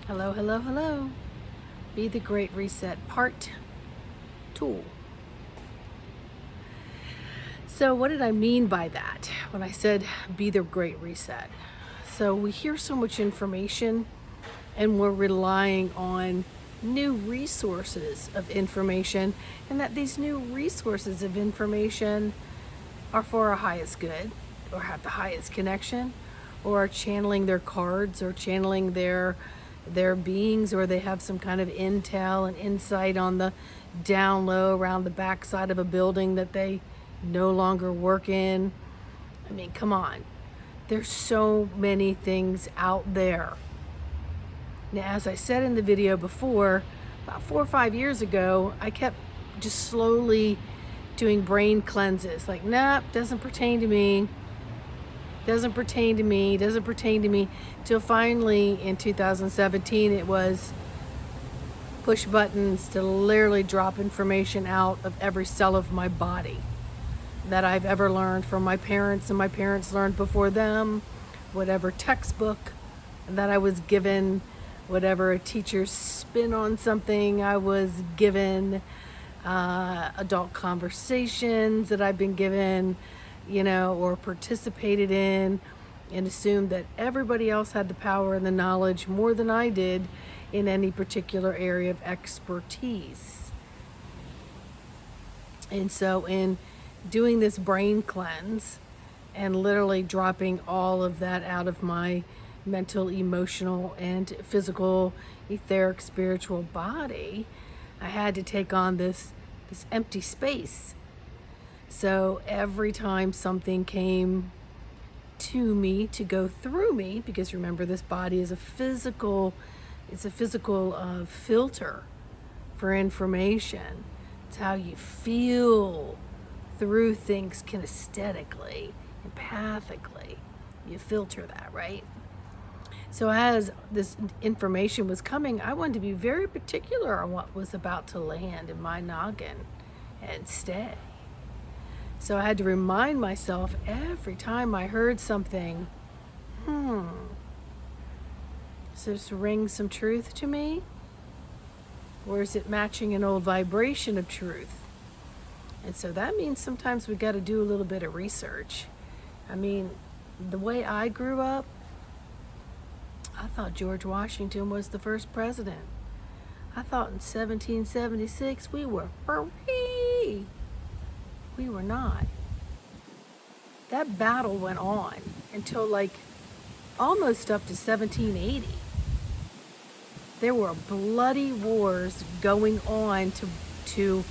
Hello, hello, hello. Be the Great Reset Part 2. So, what did I mean by that when I said be the Great Reset? So, we hear so much information and we're relying on new resources of information, and that these new resources of information are for our highest good or have the highest connection or are channeling their cards or channeling their beings, or they have some kind of intel and insight on the down low around the backside of a building that they no longer work in. I mean, come on. There's so many things out there. Now, as I said in the video before, about 4 or 5 years ago, I kept just slowly doing brain cleanses. Like, nope, doesn't pertain to me. Doesn't pertain to me. Doesn't pertain to me. Till finally in 2017, it was push buttons to literally drop information out of every cell of my body that I've ever learned from my parents, and my parents learned before them, whatever textbook that I was given, whatever a teacher's spin on something I was given, adult conversations that I've been given, or participated in, and assumed that everybody else had the power and the knowledge more than I did in any particular area of expertise. And so in doing this brain cleanse and literally dropping all of that out of my mental, emotional, and physical, etheric, spiritual body, I had to take on this empty space. So every time something came to me to go through me, because remember, this body is a physical filter for information. It's how you feel through things kinesthetically, empathically. You filter that, right? So as this information was coming, I wanted to be very particular on what was about to land in my noggin and stay. So I had to remind myself every time I heard something, does this ring some truth to me? Or is it matching an old vibration of truth? And so that means sometimes we got to do a little bit of research. I mean, the way I grew up, I thought George Washington was the first president. I thought in 1776 we were free. We were not. That battle went on until almost up to 1780. There were bloody wars going on to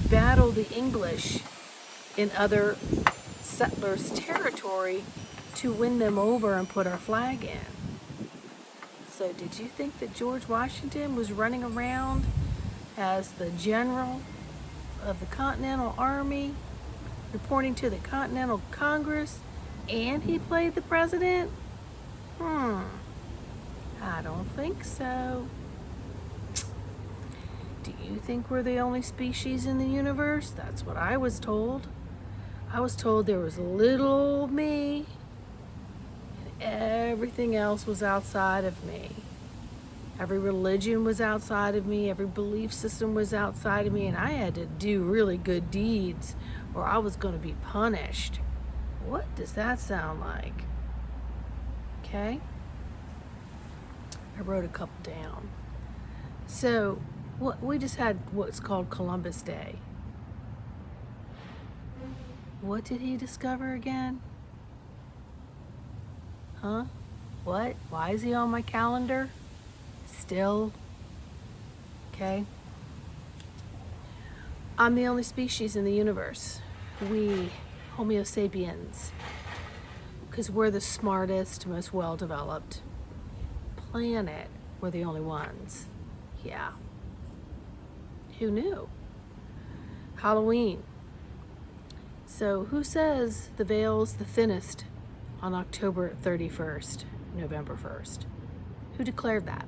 battle the English in other settlers' territory to win them over and put our flag in. So did you think that George Washington was running around as the general of the Continental Army, reporting to the Continental Congress, and he played the president? I don't think so. Do you think we're the only species in the universe? That's what I was told. I was told there was little old me and everything else was outside of me. Every religion was outside of me. Every belief system was outside of me. And I had to do really good deeds or I was going to be punished. What does that sound like? Okay. I wrote a couple down. So we just had what's called Columbus Day. What did he discover again? Huh? What? Why is he on my calendar? Still? Okay. I'm the only species in the universe. We, Homo sapiens, because we're the smartest, most well-developed planet. We're the only ones. Yeah. Who knew? Halloween. So who says the veil's the thinnest on October 31st, November 1st? Who declared that?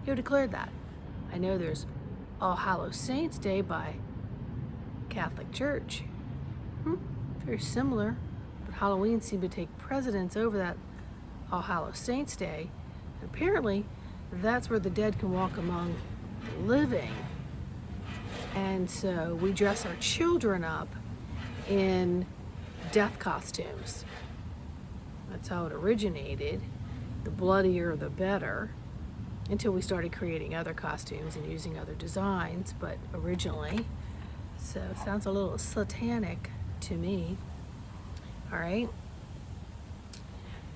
Who declared that? I know there's All Hallows Saints Day by Catholic Church. Very similar, but Halloween seemed to take precedence over that All Hallows Saints Day. And apparently, that's where the dead can walk among the living. And so we dress our children up in death costumes. That's how it originated. The bloodier, the better. Until we started creating other costumes and using other designs, but originally. So it sounds a little satanic to me. All right.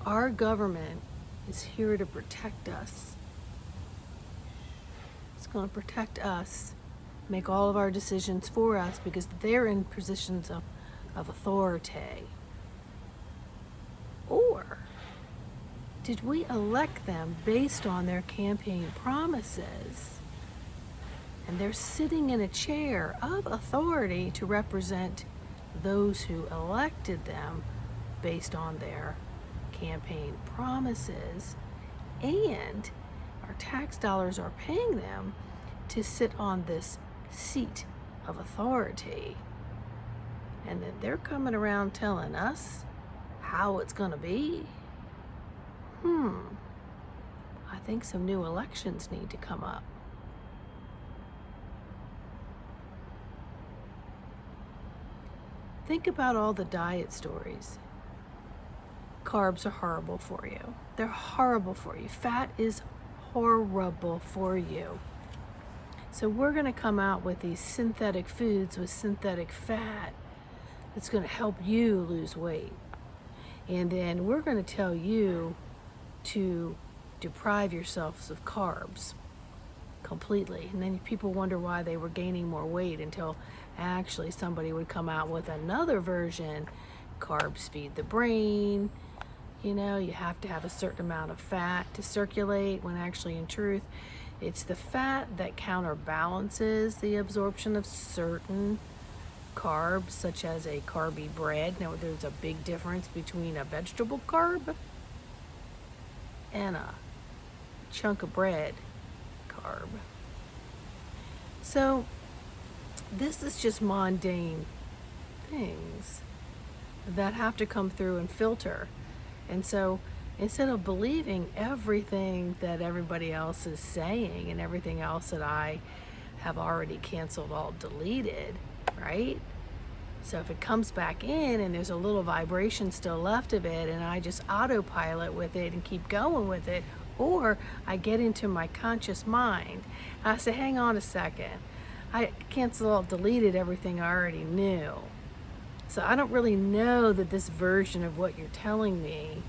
Our government is here to protect us. It's going to protect us, make all of our decisions for us because they're in positions of authority. Or did we elect them based on their campaign promises? And they're sitting in a chair of authority to represent those who elected them based on their campaign promises. And our tax dollars are paying them to sit on this seat of authority. And then they're coming around telling us how it's going to be. I think some new elections need to come up. Think about all the diet stories. Carbs are horrible for you. They're horrible for you. Fat is horrible for you. So we're going to come out with these synthetic foods with synthetic fat that's going to help you lose weight. And then we're going to tell you to deprive yourselves of carbs completely. And then people wonder why they were gaining more weight until actually somebody would come out with another version. Carbs feed the brain. You know, you have to have a certain amount of fat to circulate, when actually in truth, it's the fat that counterbalances the absorption of certain carbs, such as a carby bread. Now, there's a big difference between a vegetable carb and a chunk of bread carb. So this is just mundane things that have to come through and filter. And so instead of believing everything that everybody else is saying and everything else that I have already canceled, all deleted, right? So if it comes back in and there's a little vibration still left of it, and I just autopilot with it and keep going with it, or I get into my conscious mind, I say, hang on a second, I canceled, all deleted everything I already knew. So I don't really know that this version of what you're telling me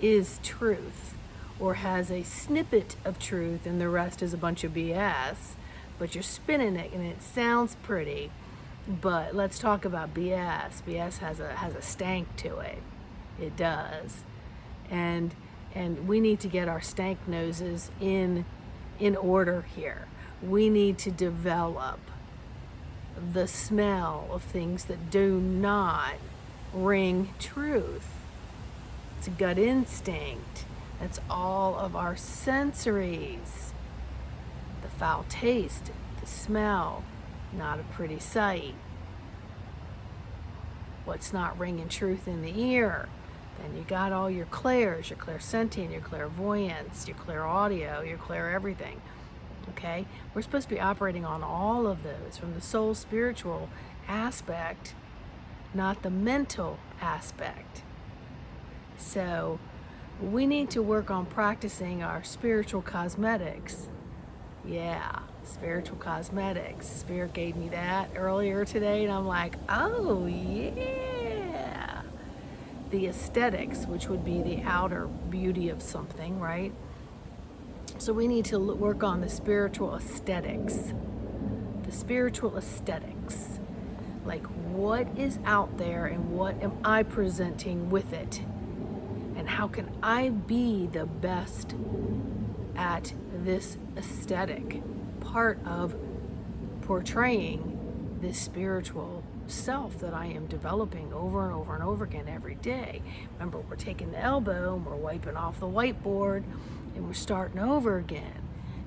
is truth, or has a snippet of truth and the rest is a bunch of BS, but you're spinning it and it sounds pretty. But let's talk about BS. BS has a stank to it. It does. And we need to get our stank noses in order here. We need to develop the smell of things that do not ring truth. It's a gut instinct. That's all of our sensories. The foul taste, the smell, not a pretty sight. What's not ringing truth in the ear? Then you got all your clairs, your clairsentient, your clairvoyance, your clairaudio, your clair everything. Okay? We're supposed to be operating on all of those from the soul spiritual aspect, not the mental aspect. So we need to work on practicing our spiritual cosmetics. Yeah, spiritual cosmetics. Spirit gave me that earlier today, and I'm like, oh yeah. The aesthetics, which would be the outer beauty of something, right? So we need to work on the spiritual aesthetics. The spiritual aesthetics. Like, what is out there and what am I presenting with it? And how can I be the best at this aesthetic part of portraying this spiritual self that I am developing over and over and over again every day? Remember, we're taking the elbow and we're wiping off the whiteboard and we're starting over again.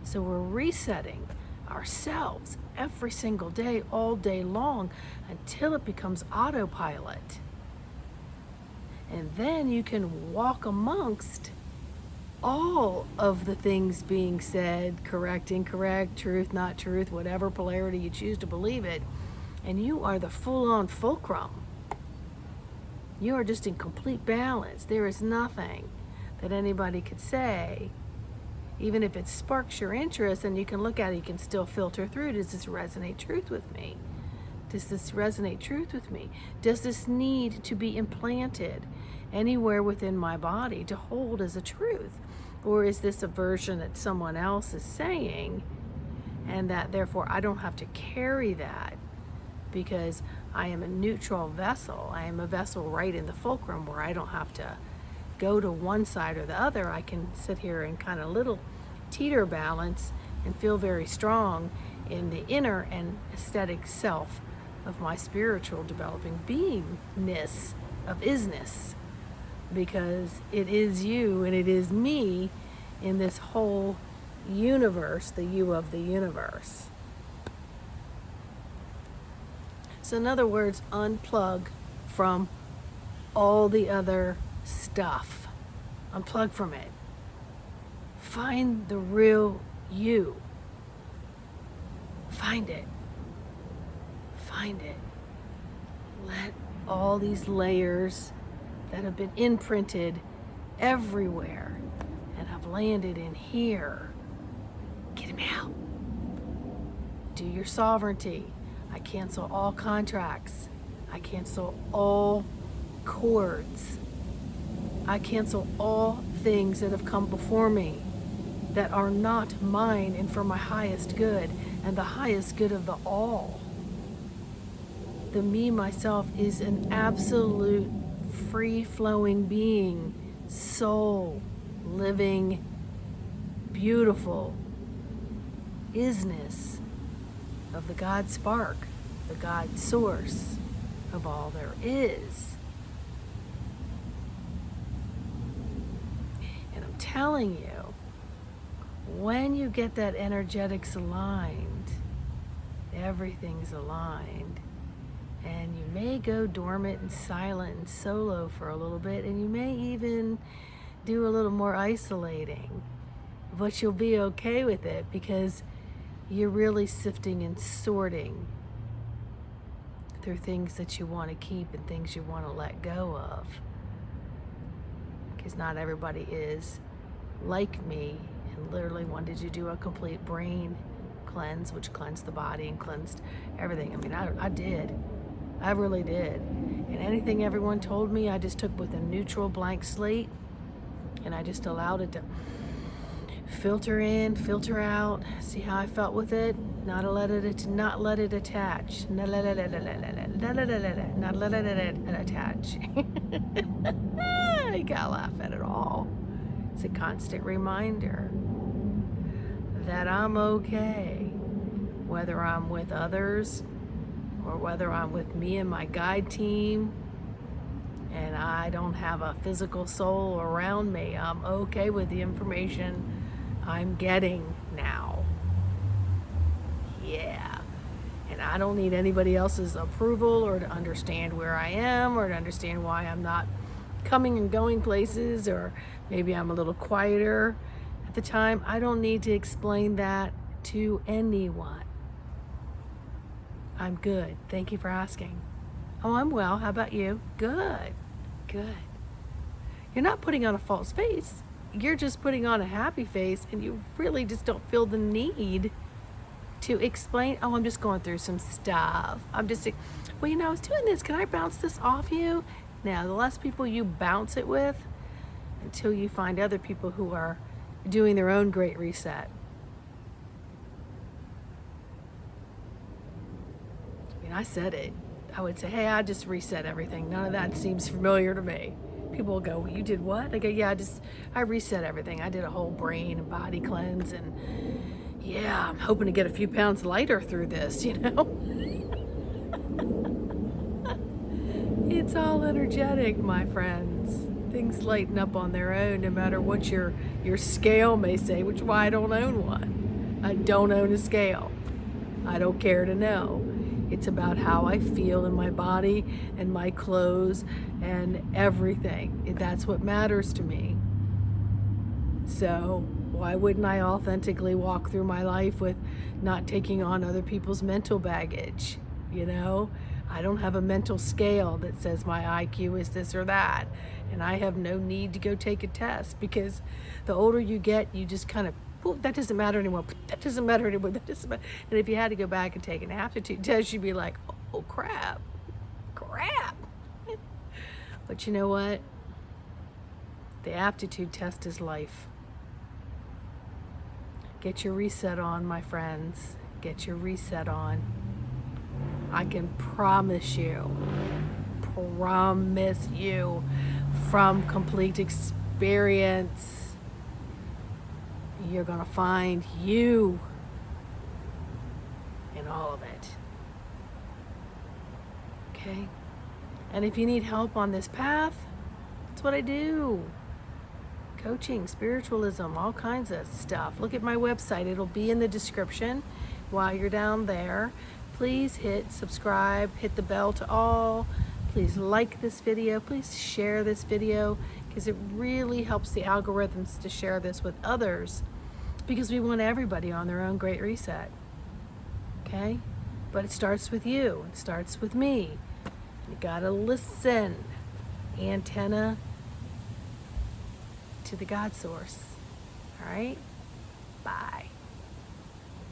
So we're resetting ourselves every single day, all day long, until it becomes autopilot. And then you can walk amongst all of the things being said, correct, incorrect, truth, not truth, whatever polarity you choose to believe it. And you are the full-on fulcrum. You are just in complete balance. There is nothing that anybody could say, even if it sparks your interest and you can look at it, you can still filter through. Does this resonate truth with me? Does this resonate truth with me? Does this need to be implanted anywhere within my body to hold as a truth? Or is this a version that someone else is saying, and that therefore I don't have to carry that because I am a neutral vessel. I am a vessel right in the fulcrum where I don't have to go to one side or the other. I can sit here and kind of little teeter balance and feel very strong in the inner and aesthetic self of my spiritual developing beingness of isness, because it is you and it is me in this whole universe, the you of the universe. So in other words, unplug from all the other stuff. Unplug from it. Find the real you. Find it. Find it. Let all these layers that have been imprinted everywhere and have landed in here, get them out. Do your sovereignty. I cancel all contracts. I cancel all cords. I cancel all things that have come before me that are not mine and for my highest good and the highest good of the all. The me, myself, is an absolute free-flowing being, soul, living, beautiful isness of the God spark, the God source of all there is. And I'm telling you, when you get that energetics aligned, everything's aligned, and you may go dormant and silent and solo for a little bit, and you may even do a little more isolating, but you'll be okay with it because you're really sifting and sorting through things that you want to keep and things you want to let go of, because not everybody is like me and literally wanted to do a complete brain cleanse, which cleansed the body and cleansed everything. I mean, I did. I really did. And anything everyone told me, I just took with a neutral blank slate, and I just allowed it to filter in, filter out, see how I felt with it, not let it attach, not let it attach. I gotta laugh at it all. It's a constant reminder that I'm okay, whether I'm with others or whether I'm with me and my guide team and I don't have a physical soul around me. I'm okay with the information I'm getting now. Yeah. And I don't need anybody else's approval or to understand where I am or to understand why I'm not coming and going places, or maybe I'm a little quieter at the time. I don't need to explain that to anyone. I'm good. Thank you for asking. Oh, I'm well. How about you? Good. Good. You're not putting on a false face. You're just putting on a happy face, and you really just don't feel the need to explain, oh, I'm just going through some stuff. I'm just, well, I was doing this. Can I bounce this off you? Now, the less people you bounce it with, until you find other people who are doing their own great reset. I said it. I would say, hey, I just reset everything. None of that seems familiar to me. People will go, well, you did what? I go, yeah, I reset everything. I did a whole brain and body cleanse, and yeah, I'm hoping to get a few pounds lighter through this, It's all energetic, my friends. Things lighten up on their own, no matter what your scale may say, which is why I don't own one. I don't own a scale. I don't care to know. It's about how I feel in my body and my clothes and everything. That's what matters to me. So why wouldn't I authentically walk through my life with not taking on other people's mental baggage? You know, I don't have a mental scale that says my IQ is this or that. And I have no need to go take a test, because the older you get, you just kind of, well, that doesn't matter anymore. That doesn't matter anymore. That doesn't matter. And if you had to go back and take an aptitude test, you'd be like, oh, crap. But you know what? The aptitude test is life. Get your reset on, my friends. Get your reset on. I can promise you from complete experience, you're going to find you in all of it. Okay? And if you need help on this path, that's what I do. Coaching, spiritualism, all kinds of stuff. Look at my website. It'll be in the description. While you're down there, please hit subscribe, hit the bell to all. Please like this video. Please share this video, because it really helps the algorithms to share this with others, because we want everybody on their own great reset. Okay? But it starts with you. It starts with me. You gotta listen. Antenna to the God source. All right? Bye.